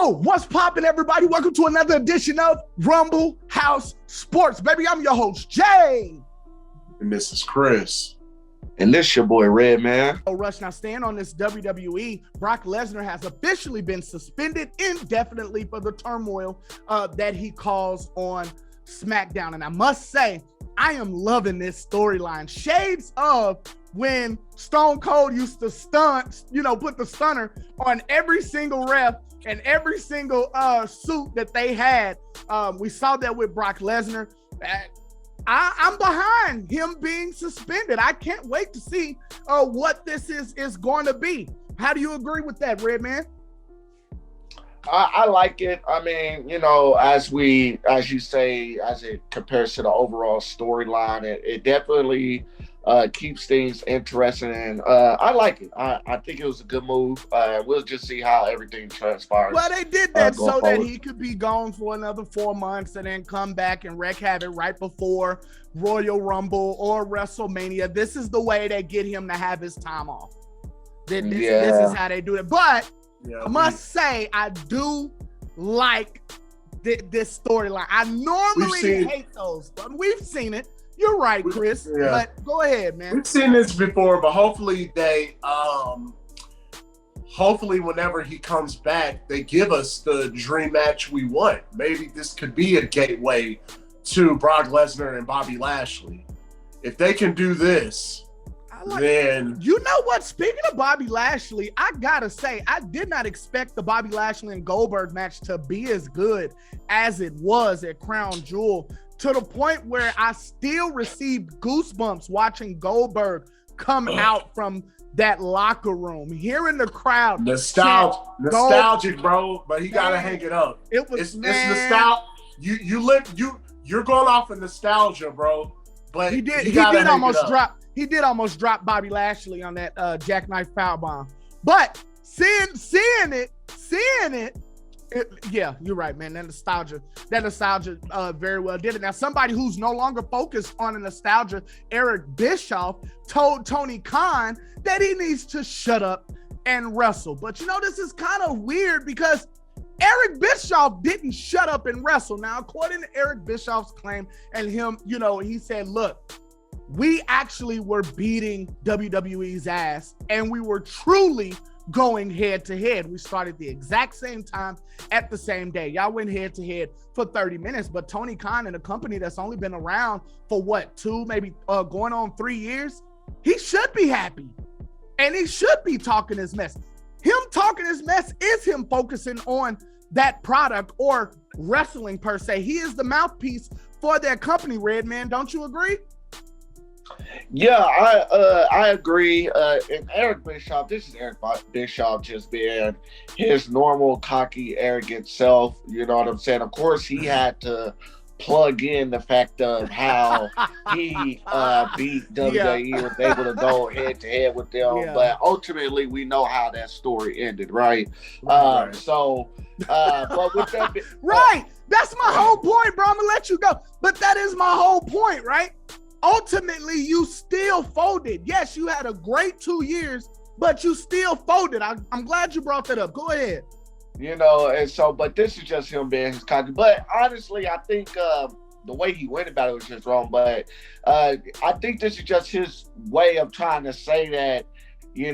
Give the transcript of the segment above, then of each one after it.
Yo, what's poppin', everybody? Welcome to another edition of Rumble House Sports. Baby, I'm your host, Jay. And this is Chris. And this your boy, Red Man. Oh, Rush, now staying on this WWE, Brock Lesnar has officially been suspended indefinitely for the turmoil that he caused on SmackDown. And I must say, I am loving this storyline. Shades of when Stone Cold used to put the stunner on every single ref and every single suit that they had. We saw that with Brock Lesnar. I'm behind him being suspended. I can't wait to see what this is going to be. How do you agree with that, Red Man? I like it. I mean, as you say, as it compares to the overall storyline, it definitely keeps things interesting. And I like it. I think it was a good move. We'll just see how everything transpires. Well, they did that so that he could be gone for another 4 months and then come back and wreak havoc right before Royal Rumble or WrestleMania. This is the way they get him to have his time off. This is how they do it. But I must say, I do like this storyline. I normally hate those, but we've seen it. You're right, Chris. But go ahead, man. We've seen this before, but hopefully whenever he comes back, they give us the dream match we want. Maybe this could be a gateway to Brock Lesnar and Bobby Lashley. If they can do this, then... You know what? Speaking of Bobby Lashley, I gotta say, I did not expect the Bobby Lashley and Goldberg match to be as good as it was at Crown Jewel, to the point where I still received goosebumps watching Goldberg come out from that locker room, hearing the crowd. Nostalgic, bro, but he gotta hang it up. It's nostalgic. You're going off of nostalgia, bro. But he did almost drop Bobby Lashley on that jackknife foul bomb. But seeing it, yeah, you're right, man. That nostalgia very well did it. Now, somebody who's no longer focused on the nostalgia, Eric Bischoff, told Tony Khan that he needs to shut up and wrestle. But this is kind of weird because Eric Bischoff didn't shut up and wrestle. Now, according to Eric Bischoff's claim and him, he said, look, we actually were beating WWE's ass and we were truly going head to head. We started the exact same time at the same day. Y'all went head to head for 30 minutes, but Tony Khan, in a company that's only been around for going on 3 years, he should be happy and he should be talking his mess. Him talking his mess is him focusing on that product or wrestling per se. He is the mouthpiece for their company, Red Man. Don't you agree? Yeah, I agree. And Eric Bischoff, this is Eric Bischoff just being his normal cocky, arrogant self. You know what I'm saying? Of course, he had to plug in the fact of how he beat WWE, was able to go head to head with them. Yeah. But ultimately, we know how that story ended, right? But with that, right? That's my whole point, bro. I'm gonna let you go, but that is my whole point, right? Ultimately, you still folded. Yes, you had a great 2 years, but you still folded. I'm glad you brought that up. Go ahead. But this is just him being his cocky. But honestly, I think the way he went about it was just wrong. But I think this is just his way of trying to say that, if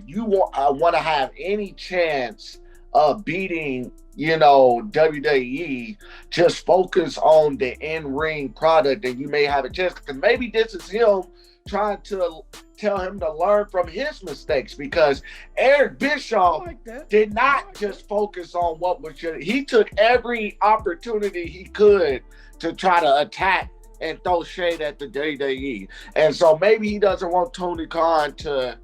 you want to have any chance of beating, WWE, just focus on the in-ring product and you may have a chance. Because maybe this is him trying to tell him to learn from his mistakes, because Eric Bischoff did not just focus on what was just, he took every opportunity he could to try to attack and throw shade at the WWE. And so maybe he doesn't want Tony Khan to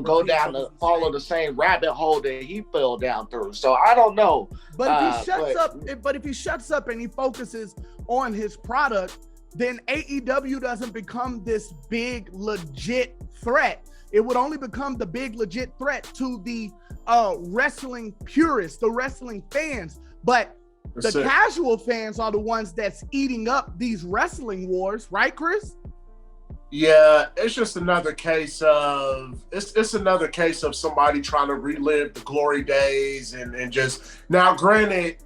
go down to follow the same rabbit hole that he fell down through. So I don't know. But if he shuts up and he focuses on his product, then AEW doesn't become this big legit threat. It would only become the big legit threat to the wrestling purists, the wrestling fans. But the casual fans are the ones that's eating up these wrestling wars, right, Chris? Yeah, it's just another case of it's another case of somebody trying to relive the glory days and just now. Granted,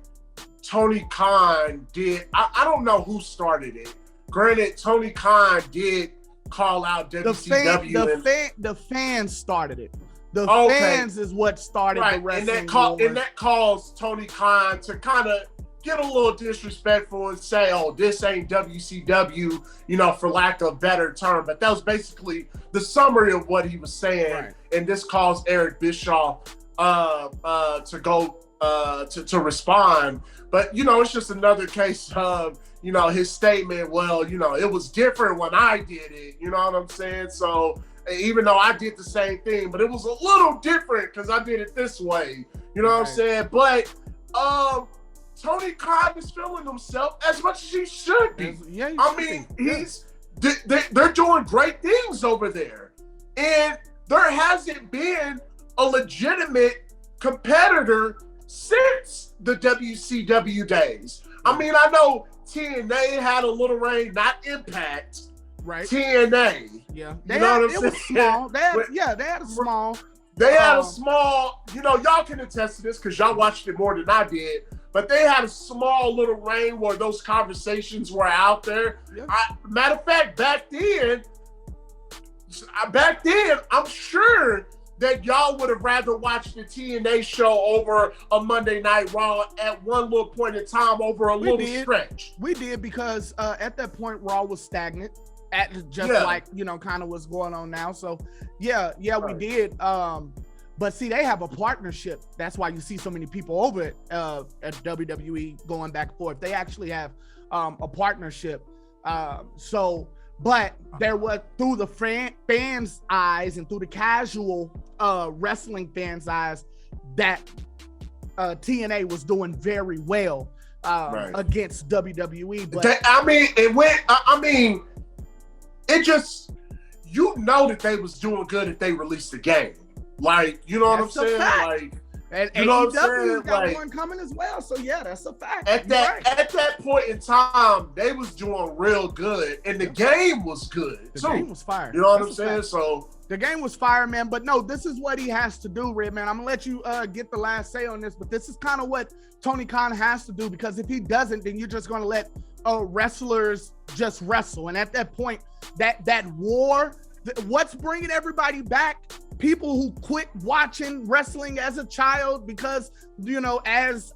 Tony Khan did. I don't know who started it. Granted, Tony Khan did call out WCW. The fans started it. The Okay. fans is what started the wrestling and that caused Tony Khan to kind of get a little disrespectful and say, "Oh, this ain't WCW," for lack of a better term. But that was basically the summary of what he was saying, Right. and this caused Eric Bischoff to go to respond. But it's just another case of his statement. Well, it was different when I did it. You know what I'm saying? So even though I did the same thing, but it was a little different because I did it this way. You know what I'm saying? But Tony Khan is feeling himself as much as he should be. Yeah, they're doing great things over there, and there hasn't been a legitimate competitor since the WCW days. I mean, I know TNA had a little reign, not Impact. Right. TNA. Yeah. You know what I'm it saying? was small. They had a small. They had a small, y'all can attest to this because y'all watched it more than I did, but they had a small little reign where those conversations were out there. Yeah. Matter of fact, back then, I'm sure that y'all would have rather watched the TNA show over a Monday Night Raw at one little point in time over a little stretch. We did because at that point Raw was stagnant. Like kind of what's going on now. So yeah, we did. But see, they have a partnership. That's why you see so many people over at WWE going back and forth. They actually have a partnership. But there was, through the fans' eyes and through the casual wrestling fans' eyes, that TNA was doing very well against WWE. But it just, that they was doing good if they released the game. Like, you know what I'm saying? Like, and you know what I'm AEW's saying? got Like, one coming as well. So yeah, that's a fact. At that point in time, they was doing real good, and the game was good too. The game was fire. You know what I'm saying? So the game was fire, man. But no, this is what he has to do, Red Man. I'm gonna let you get the last say on this, but this is kind of what Tony Khan has to do, because if he doesn't, then you're just gonna let wrestlers just wrestle. And at that point, that war, what's bringing everybody back? People who quit watching wrestling as a child because, as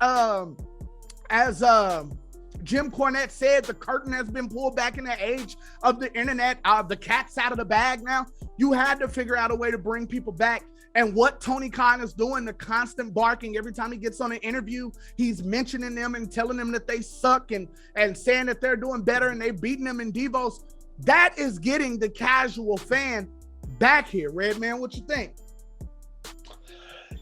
Jim Cornette said, the curtain has been pulled back in the age of the internet. The cat's out of the bag now. You had to figure out a way to bring people back. And what Tony Khan is doing, the constant barking every time he gets on an interview, he's mentioning them and telling them that they suck and saying that they're doing better and they're beating them in Devos. That is getting the casual fan back here. Redman, what you think?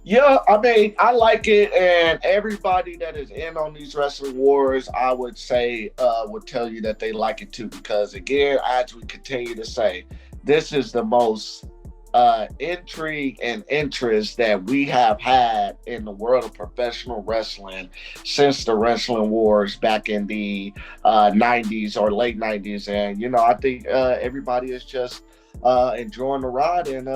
Yeah, I mean, I like it, and everybody that is in on these wrestling wars, I would say, would tell you that they like it too, because again, as we continue to say, this is the most intrigue and interest that we have had in the world of professional wrestling since the wrestling wars back in the 90s or late 90s. And, I think everybody is just enjoying the ride, and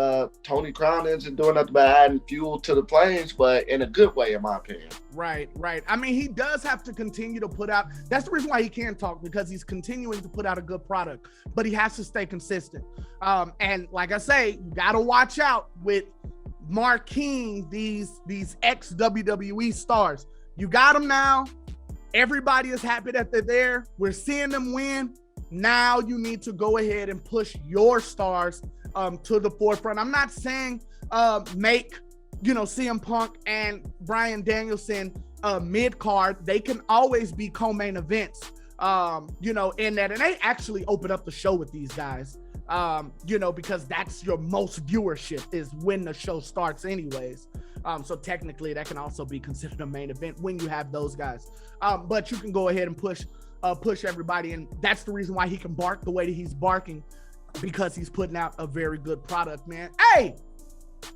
Tony Khan isn't doing nothing but adding fuel to the flames, but in a good way, in my opinion. Right. I mean, he does have to continue to put out. That's the reason why he can't talk, because he's continuing to put out a good product, but he has to stay consistent. And like I say, you got to watch out with marqueing these ex WWE stars. You got them now. Everybody is happy that they're there. We're seeing them win. Now you need to go ahead and push your stars to the forefront. I'm not saying make CM Punk and Bryan Danielson mid-card. They can always be co-main events, in that. And they actually open up the show with these guys, because that's your most viewership is when the show starts anyways. So technically that can also be considered a main event when you have those guys. But you can go ahead and push everybody, and that's the reason why he can bark the way that he's barking, because he's putting out a very good product, man. Hey,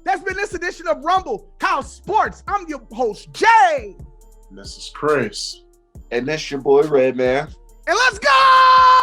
that's been this edition of Rumble House Sports. I'm your host, Jay. This is Chris. And that's your boy, Redman. And let's go!